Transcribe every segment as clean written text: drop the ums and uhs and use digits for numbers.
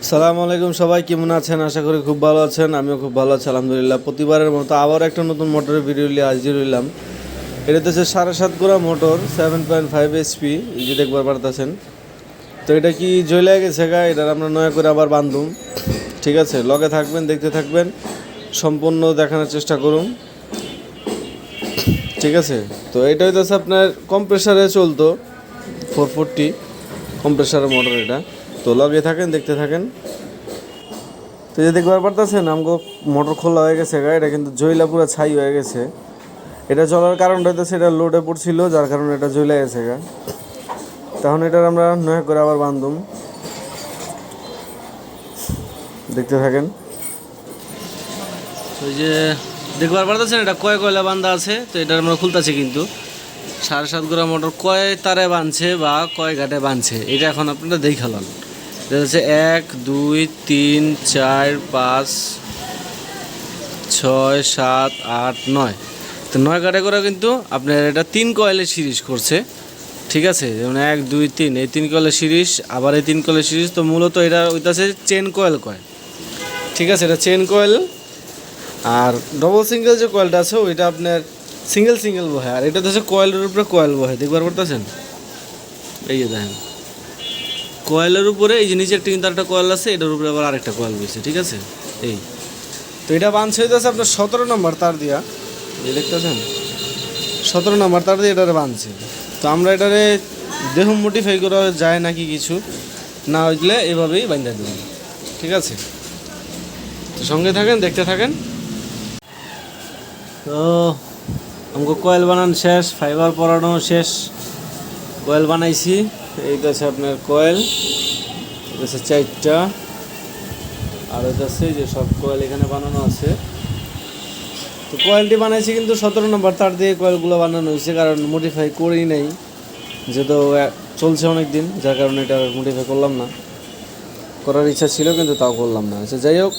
আসসালামু আলাইকুম সবাই, কেমন আছেন? আশা করি খুব ভালো আছেন। আমিও খুব ভালো আছি আলহামদুলিল্লাহ। প্রতিবারের মতো আবার একটা নতুন মোটরের ভিডিও নিয়ে হাজির হইলাম। এটা হচ্ছে 7.5 গোড়া মোটর, 7.5 HP, এই যে দেখবার পারতেছেন। তো এটা কি জ্বলে গেছে গা, এটা আমরা নয়া করে আবার বান্ধুম। ঠিক আছে, লগে থাকবেন, দেখতে থাকবেন, সম্পূর্ণ দেখানোর চেষ্টা করুন। ঠিক আছে, তো এটা হইতেছে আপনার কম্প্রেসারে চলতো, 440 কম্প্রেসারের মোটর এটা। তো লগে থাকেন, দেখতে থাকেন। তো যে দেখবার পারতেছেন আমগো মোটর খোলা হয়ে গেছে গা, এটা কিন্তু জইলা পুরো ছাই হয়ে গেছে। এটা চলার কারণটা হইতেছে এটা লোডে পড়ছিল, যার কারণে এটা জইলা গেছে গা। তখন এটার আমরা নয়া করে আবার বান্ধুম, দেখতে থাকেন। ওই যে দেখবার পারতেছেন এটা কয় কয়লা বান্ধা আছে। তো এটা আমরা খুলতেছি, কিন্তু 7.5 গোড়া মোটর কয় তারে বাঁধছে বা কয় ঘাটে বাঁধছে এটা এখন আপনারা দেখালাম। এটা হচ্ছে 1 2 3 4 5 6 7 8 9। তো 9 ঘাটে করে কিন্তু আপনার এটা 3 কয়েলের সিরিজ করছে। ঠিক আছে, যেমন 1 2 3 এই 3 কয়েলের সিরিজ, আবার এই 3 কয়েলের সিরিজ। তো মূলত এটা ওইটাছে চেন কয়েল কয়। ঠিক আছে, এটা চেন কয়েল। আর ডবল সিঙ্গেল যে কয়েলটা আছে ওইটা আপনার সিঙ্গেল সিঙ্গেল বহে। আর এটা হচ্ছে কয়েলের উপরে কয়েল বহে, দেখবার পারতেছেন। এই যে দেখেন, কয়েলের উপরে এই যে নিচের তিন তারটা কয়েল আছে, এটার উপরে আবার আরেকটা কয়েল বসে। ঠিক আছে, এই তো এটা বাঁধছে হইতেছে আপনার 17 নম্বর তার দিয়া, এই দেখতেছেন 17 নম্বর তার দিয়ে এটারে বাঁধছে। তো আমরা এটারে দেহ মডিফাই করা যায় নাকি কিছু না হইলে এভাবেই বাঁধা দেবেন। ঠিক আছে, তো সঙ্গে থাকেন, দেখতে থাকেন। তো আমাকে কয়েল বানানো শেষ, ফাইবার পরানো শেষ, কয়েল বানাইছি। এইটা আছে আপনার কয়েল, এটা আছে 4টা। আর এটা আছে যে সব কয়েল এখানে বানানো আছে। তো কয়েলটি বানাইছি কিন্তু 17 নম্বর তার দিয়ে কয়েলগুলো বানানো হয়েছে, কারণ মডিফাই করেই নাই, যেহেতু চলছে অনেক দিন, যার কারণে এটা মডিফাই করলাম না। করার ইচ্ছা ছিল কিন্তু তাও করলাম না। আচ্ছা যাই হোক,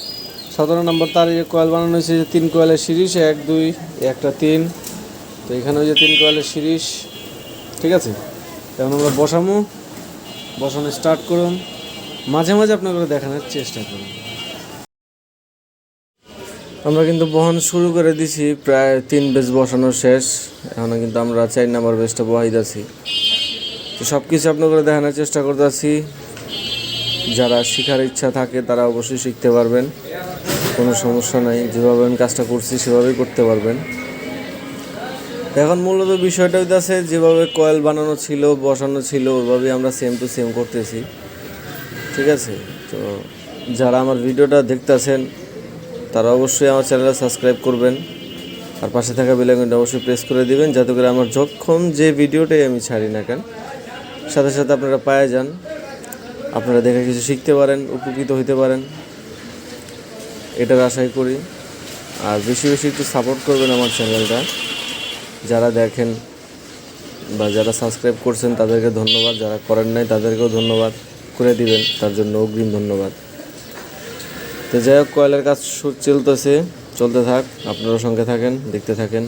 17 নম্বর তার যে কয়েল বানানো হয়েছে, যে 3 কয়েলের সিরিজ, 1 2 একটা 3। তো এখানে ওই যে 3 কয়েলের সিরিজ। ঠিক আছে, এখন আমরা বসানো স্টার্ট করুন। মাঝে মাঝে আপনাকে দেখানোর চেষ্টা করুন। আমরা কিন্তু বহন শুরু করে দিছি, প্রায় 3 বেজ বসানো শেষ। এখন কিন্তু আমরা 4 নম্বর বেজটা বহাইতেছি। তো সব কিছু আপনাকে দেখানোর চেষ্টা করতেছি। যারা শেখার ইচ্ছা থাকে তারা অবশ্যই শিখতে পারবেন, কোনো সমস্যা নাই। যেভাবে আমি কাজটা করছি সেভাবেই করতে পারবেন। এখন মূলত বিষয়টা হইতেছে, যেভাবে কয়েল বানানো ছিল, বসানো ছিল, ওইভাবেই আমরা সেম টু সেম করতেছি। ঠিক আছে, তো যারা আমার ভিডিওটা দেখতেছেন তারা অবশ্যই আমার চ্যানেলে সাবস্ক্রাইব করবেন, আর পাশে থাকা বেল আইকনটা অবশ্যই প্রেস করে দিবেন, যাতে করে আমার যখন যে ভিডিওটাই আমি ছাড়ি না কেন সাথে সাথে আপনারা পায়ে যান, আপনারা দেখে কিছু শিখতে পারেন, উপকৃত হইতে পারেন, এটার আশাই করি। আর বেশি বেশি একটু সাপোর্ট করবেন আমার চ্যানেলটা। যারা দেখেন বা যারা সাবস্ক্রাইব করছেন তাদেরকে ধন্যবাদ, যারা করেন নাই তাদেরকেও ধন্যবাদ, করে দিবেন, তার জন্য অগ্রিম ধন্যবাদ। তো যাই হোক, কয়েলের কাজ চলতে থাক, আপনারাও সঙ্গে থাকেন, দেখতে থাকেন।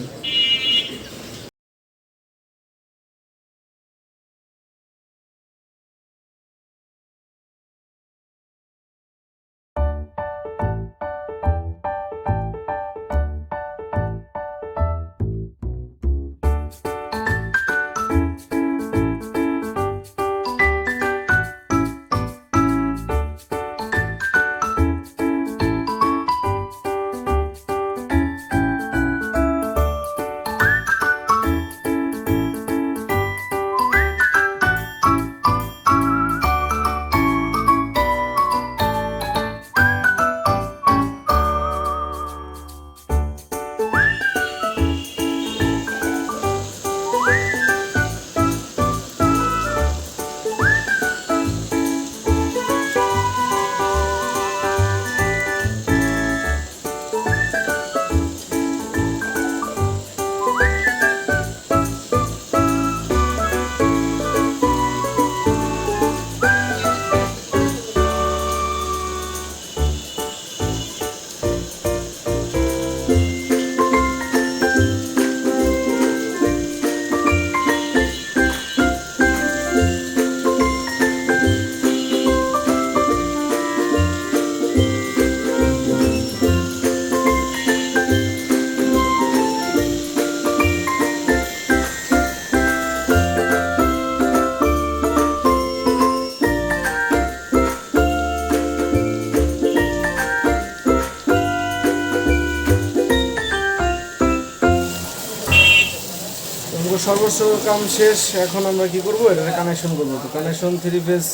তারপর সর্বস্ব কাম শেষ। এখন আমরা কি করব, এটা কানেকশন করবো। তো কানেকশন 3 ফেজ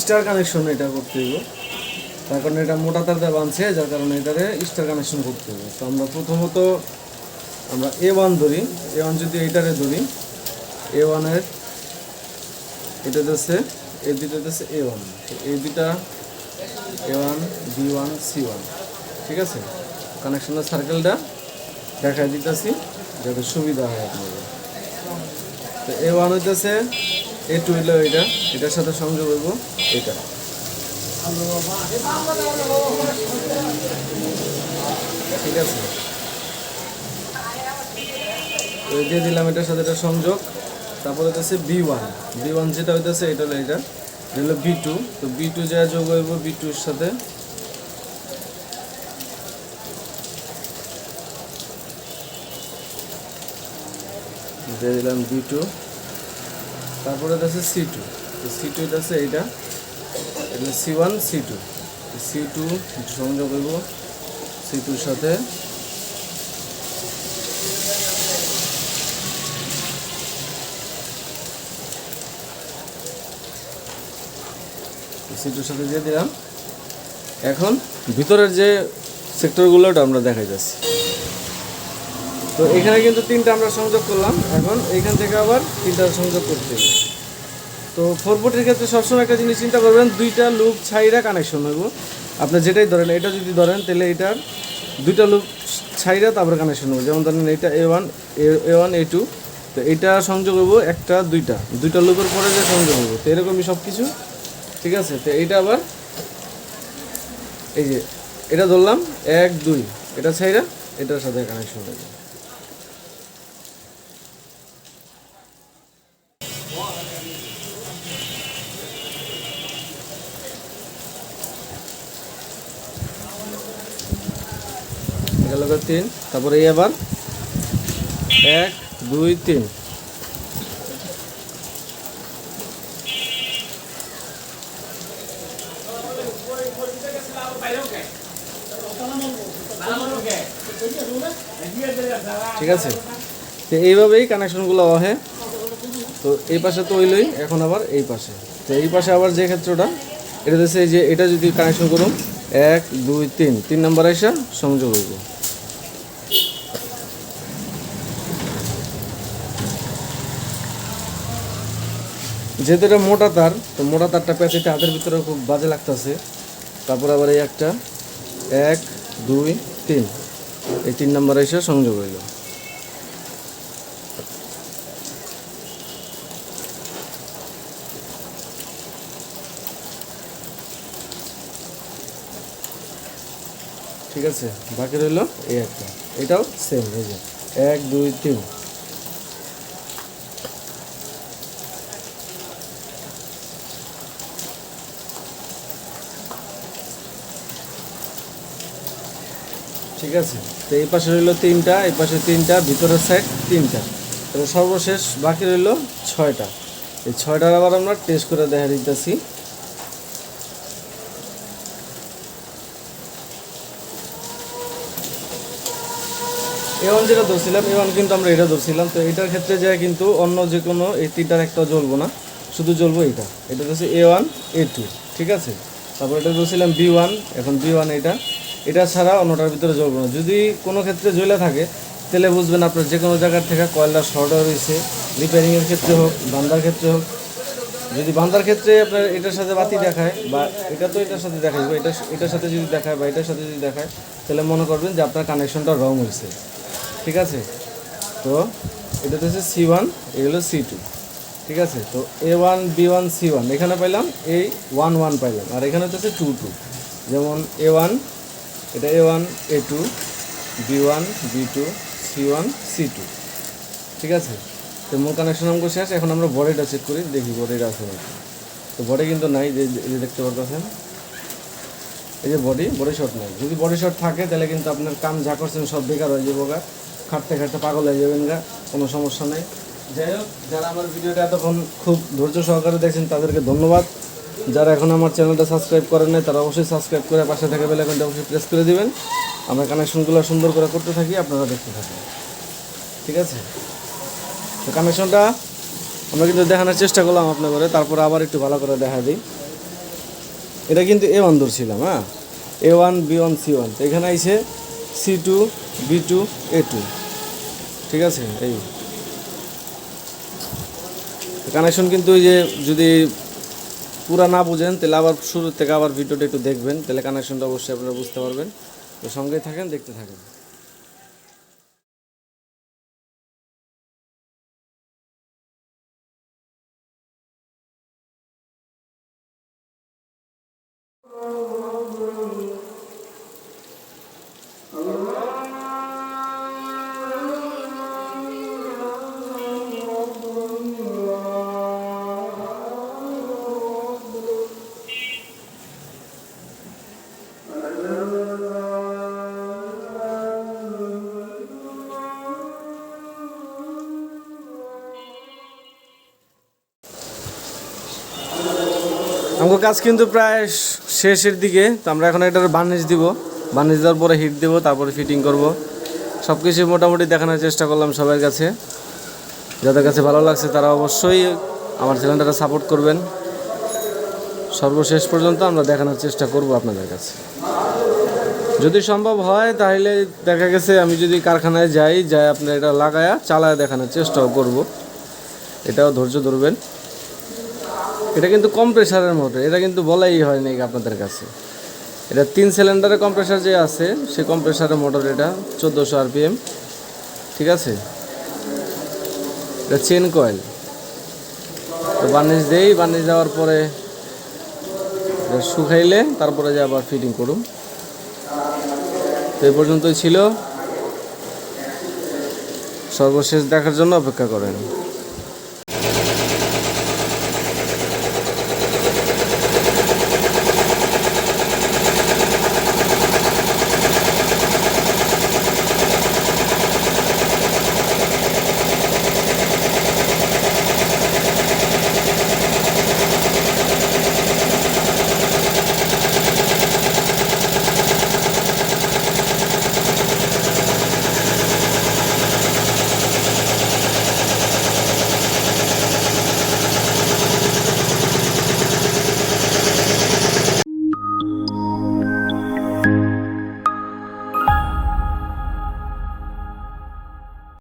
স্টার কানেকশন এটা করতে হইব, তার কারণে এটা মোটা তার দিয়ে বাঁধছে, যার কারণে এটারে স্টার কানেকশন করতে হবে। তো আমরা প্রথমত আমরা A1 ধরি, A1 যদি এইটারে ধরি, A1 এর এটা হচ্ছে এই দুটো হচ্ছে A1, তো এই দুটা A1 B1 C1, ঠিক আছে। কানেকশনের সার্কেলটা দেখাই দিতেছি যাতে সুবিধা হয় আপনাদের। তো A1 হইতেছে, A2 হইলো এটা, এটার সাথে সংযোগ হইব এটা, ঠিক আছে। তো দিয়ে দিলাম এটার সাথে এটা সংযোগ। তারপরে হইতেছে B1 যেটা হইতেছে এটা হলো এটা হলো B2। তো B2 যা যোগ হইব B2 এর সাথে, দিয়ে দিলাম B2। তারপরে হচ্ছে C2, তো C2 হইতেছে এইটা, এটা C1 C2, C2 সংযোগ হইব C2 এর সাথে। C2 সাথে দিয়ে দিলাম। এখন ভিতরের যে সেক্টরগুলো ওটা আমরা দেখাই যাচ্ছি। তো এখানে কিন্তু 3টা আমরা সংযোগ করলাম, এখন এইখান থেকে আবার 3টা সংযোগ করতে হবে। তো 440 ক্ষেত্রে সবসময় একটা জিনিস চিন্তা করবেন, 2টা লুপ ছাইরা কানেকশন হইব। আপনি যেটাই ধরেন, এটা যদি ধরেন তাহলে এটার 2টা লুপ ছাইরা তারপরে কানেকশন হবে। যেমন ধরেন এটা A1 A2, তো এটা সংযোগ হইব একটা 2টা লুপের পরে যে সংযোগ হইব। তো এরকমই সব কিছু, ঠিক আছে। তো এইটা আবার এই যে এটা ধরলাম 1 2, এটা ছাইরা এটার সাথে কানেকশন হয়ে যাবে। গেল 3, তারপরে এই আবার 1 2 3, ঠিক আছে। তো এইভাবেই কানেকশনগুলো হয়। তো এই পাশে তো হইলই, এখন আবার এই পাশে। তো এই পাশে আবার যে ক্ষেত্রটা এটা হচ্ছে যে এটা যদি কানেকশন করুন 1 2 3 নাম্বার আইসা সংযোগ হইব। যেহেতু এটা মোটা তার, তো মোটা তারটা পেঁচাইতে হাতের ভিতরে খুব বাজে লাগতেছে। তারপর আবার এই একটা 1 2 3, এই 3 নাম্বার এসে সংযোগ হইল। ঠিক আছে, বাকি রইল এই একটা, এটাও সেম, এই যে 1 2 3। ঠিক আছে। তো এই পাশে রইল 3টা, এই পাশে 3টা, ভিতরের সাইড 3টা। তো সর্বশেষ বাকি রইল 6টা। এই 6টার আবার আমরা টেস্ট করে দেখা দিতেছি। A1 যেটা ধরছিলাম, A1 কিন্তু আমরা এটা ধরছিলাম। তো এটার ক্ষেত্রে যায় কিন্তু অন্য যে কোনো এই 3টার একটা জ্বলবো না, শুধু জ্বলবো এটা হচ্ছে A1 A2, ঠিক আছে। তারপর এটা ধরছিলাম B1, এখন B1 এটা ছাড়া অন্যটার ভিতরে জ্বলবো না। যদি কোনো ক্ষেত্রে জ্বলে থাকে তাহলে বুঝবেন আপনার যে কোনো জায়গার থেকে কয়েলটা শর্ট হয়েছে, রিপেয়ারিংয়ের ক্ষেত্রে হোক, বান্দার ক্ষেত্রে হোক। যদি বান্দার ক্ষেত্রে আপনার এটার সাথে বাতি দেখায়, বা এটা তো এটার সাথে দেখাইব, এটার সাথে যদি দেখায় বা এটার সাথে যদি দেখায়, তাহলে মনে করবেন যে আপনার কানেকশনটা রং হয়েছে, ঠিক আছে। তো এটা হচ্ছে C1, এগুলো C2, ঠিক আছে। তো A1 B1 C1 এখানে পাইলাম, এই 1 1 পাইলাম, আর এখানে হচ্ছে 2 2। যেমন A1 এটা A1 A2 B1 B2 C1 C2, ঠিক আছে। তো মূল কানেকশন অঙ্ক শেষ। এখন আমরা বডিটা চেক করি, দেখি বডিটা আছে নাকি। তো বডি কিন্তু নাই, যে দেখতে পারতেছেন এই যে বডি শর্ট নাই। যদি বডি শর্ট থাকে তাহলে কিন্তু আপনার কাম যা করছেন সব বেকার হয়ে যাবো গা, খাটতে পাগল হয়ে যাবেন গা, কোনো সমস্যা নেই। যাই হোক, যারা আমার ভিডিওটা এতক্ষণ খুব ধৈর্য সহকারে দেখছেন তাদেরকে ধন্যবাদ। যারা এখন আমার চ্যানেলটা সাবস্ক্রাইব করেন নাই তারা অবশ্যই সাবস্ক্রাইব করে পাশে থাকা বেল আইকনটা অবশ্যই প্রেস করে দিবেন। আমরা কানেকশনগুলো সুন্দর করে করতে থাকি, আপনারা দেখতে থাকেন, ঠিক আছে। তো কানেকশনটা আমরা কিন্তু দেখানোর চেষ্টা করলাম আপনাদের, তারপর আবার একটু ভালো করে দেখা দিই। এটা কিন্তু A1 ধরছিলাম, হ্যাঁ, A1 B1 C1, তো এখানে আইছে C2 B2 A2, ঠিক আছে। এই কানেকশন কিন্তু ওই যে যদি পুরা না বুঝেন তাহলে আবার শুরু থেকে আবার ভিডিওটা একটু দেখবেন, তাহলে কানেকশনটা অবশ্যই আপনারা বুঝতে পারবেন। তো সঙ্গেই থাকেন, দেখতে থাকেন। আমার কাজ কিন্তু প্রায় শেষের দিকে, তো আমরা এখন এটার বার্নিশ দিব, বার্নিশ দেওয়ার পরে হিট দেবো, তারপরে ফিটিং করব। সব কিছু মোটামুটি দেখানোর চেষ্টা করলাম সবার কাছে। যাদের কাছে ভালো লাগছে তারা অবশ্যই আমার চ্যানেলটা সাপোর্ট করবেন। সর্বশেষ পর্যন্ত আমরা দেখানোর চেষ্টা করব আপনাদের কাছে। যদি সম্ভব হয় তাহলে দেখা গেছে আমি যদি কারখানায় যাই আপনার এটা লাগায়া চালায় দেখানোর চেষ্টাও করব, এটাও ধৈর্য ধরবেন। এটা কিন্তু কম্প্রেসারের মোটর, এটা কিন্তু বলাই হয় নাকি আপনাদের কাছে। এটা 3 সিলিন্ডারের কম্প্রেসার যে আছে সেই কম্প্রেসারের মোটর, এটা 1400 RPM, ঠিক আছে। এটা চেন কয়েল। তো বার্নিশ দেই, বার্নিশ দেওয়ার পরে শুকাইলে তারপরে যে আবার ফিটিং করুন। তো এই পর্যন্তই ছিল, সর্বশেষ দেখার জন্য অপেক্ষা করেন।